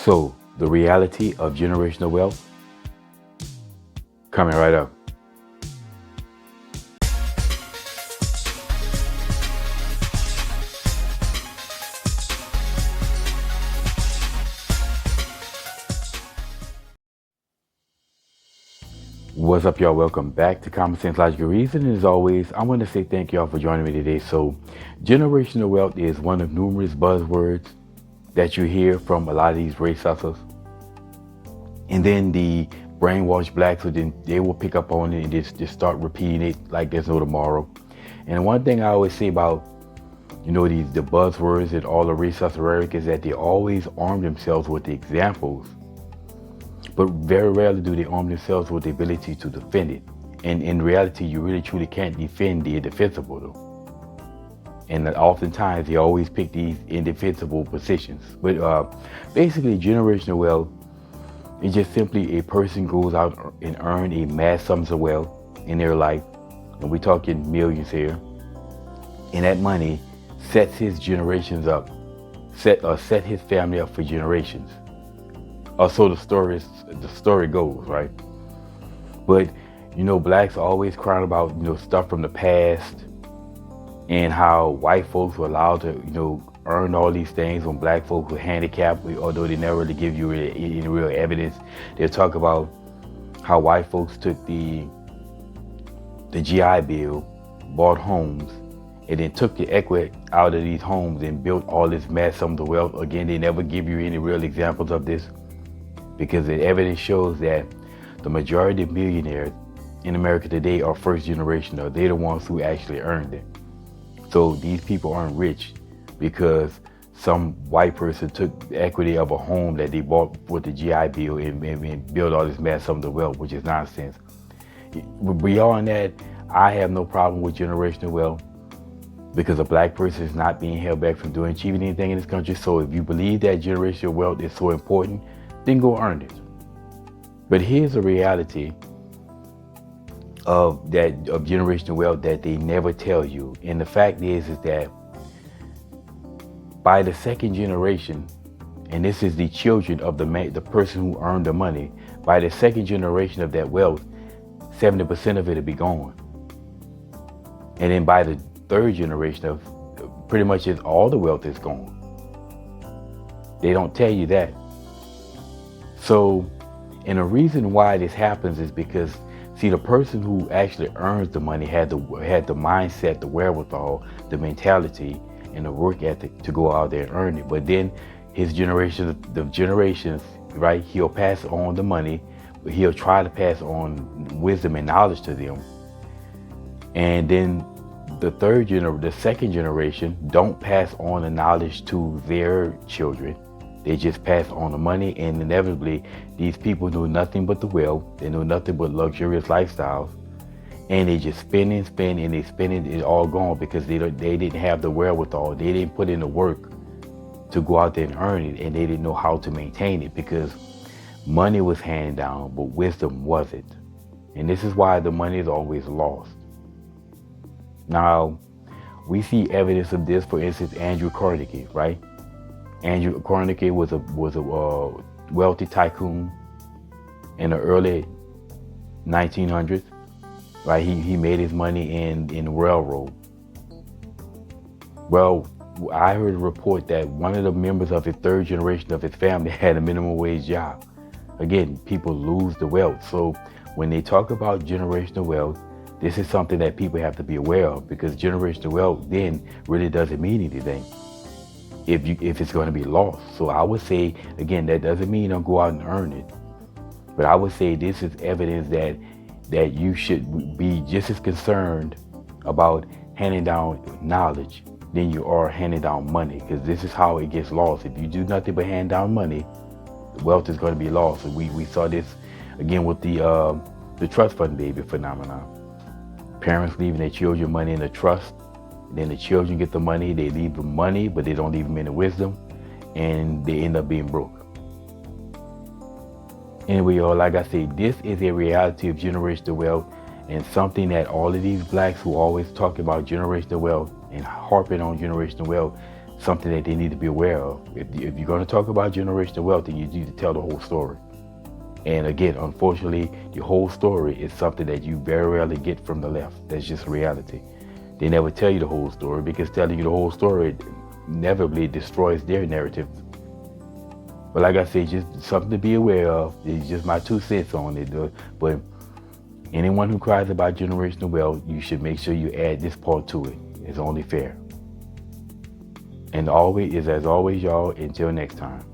So, the reality of generational wealth coming right up. What's up, y'all? Welcome back to Common Sense Logical Reason. And as always, I want to say thank y'all for joining me today. So, generational wealth is one of numerous buzzwords that you hear from a lot of these race hustlers. And then the brainwashed blacks, so then they will pick up on it and just start repeating it like there's no tomorrow. And one thing I always say about, the buzzwords and all the Race Hustler Rhetoric is that they always arm themselves with the examples, but very rarely do they arm themselves with the ability to defend it. And in reality, you really truly can't defend the indefensible though. And oftentimes they always pick these indefensible positions. But basically, generational wealth is just simply a person goes out and earn a mass sums of wealth in their life. And we're talking millions here. And that money sets his generations up, set his family up for generations. So the story goes, right? But blacks are always crying about stuff from the past and how white folks were allowed to earn all these things when black folks were handicapped, although they never really give you any real evidence. They'll talk about how white folks took the GI Bill, bought homes, and then took the equity out of these homes and built all this mass sums of wealth. Again, they never give you any real examples of this, because the evidence shows that the majority of millionaires in America today are first generation, or they're the ones who actually earned it. So these people aren't rich because some white person took the equity of a home that they bought with the GI Bill and built all this mass sums of wealth, which is nonsense. Beyond that, I have no problem with generational wealth, because a black person is not being held back from achieving anything in this country. So if you believe that generational wealth is so important, then go earn it. But here's the reality of generational wealth that they never tell you. And the fact is that by the second generation, and this is the children of the person who earned the money, by the second generation of that wealth, 70% of it will be gone. And then by the third generation of pretty much all the wealth is gone. They don't tell you that. So, and the reason why this happens is because, see, the person who actually earns the money had the mindset, the wherewithal, the mentality, and the work ethic to go out there and earn it. But then the generations, right, he'll pass on the money, but he'll try to pass on wisdom and knowledge to them. And then the second generation don't pass on the knowledge to their children. They just pass on the money, and inevitably, these people knew nothing but the wealth. They knew nothing but luxurious lifestyles, and they just spend, and they spend it all gone because they didn't have the wherewithal. They didn't put in the work to go out there and earn it, and they didn't know how to maintain it, because money was handed down, but wisdom wasn't. And this is why the money is always lost. Now, we see evidence of this, for instance, Andrew Carnegie, right? Andrew Carnegie was a wealthy tycoon in the early 1900s, right? He made his money in railroad. Well, I heard a report that one of the members of his third generation of his family had a minimum wage job. Again, people lose the wealth. So when they talk about generational wealth, this is something that people have to be aware of, because generational wealth then really doesn't mean anything if it's going to be lost. So I would say, again, that doesn't mean don't go out and earn it. But I would say this is evidence that you should be just as concerned about handing down knowledge than you are handing down money, because this is how it gets lost. If you do nothing but hand down money, wealth is going to be lost. And we saw this again with the trust fund baby phenomenon. Parents leaving their children money in a trust. Then the children get the money, they leave them money, but they don't leave them any wisdom, and they end up being broke. Anyway, y'all, like I say, this is a reality of generational wealth, and something that all of these blacks who always talk about generational wealth and harping on generational wealth, something that they need to be aware of. If you're going to talk about generational wealth, then you need to tell the whole story. And again, unfortunately, the whole story is something that you very rarely get from the left. That's just reality. They never tell you the whole story, because telling you the whole story inevitably destroys their narrative. But like I said, just something to be aware of. It's just my 2 cents on it. But anyone who cries about generational wealth, you should make sure you add this part to it. It's only fair. And as always, y'all, until next time.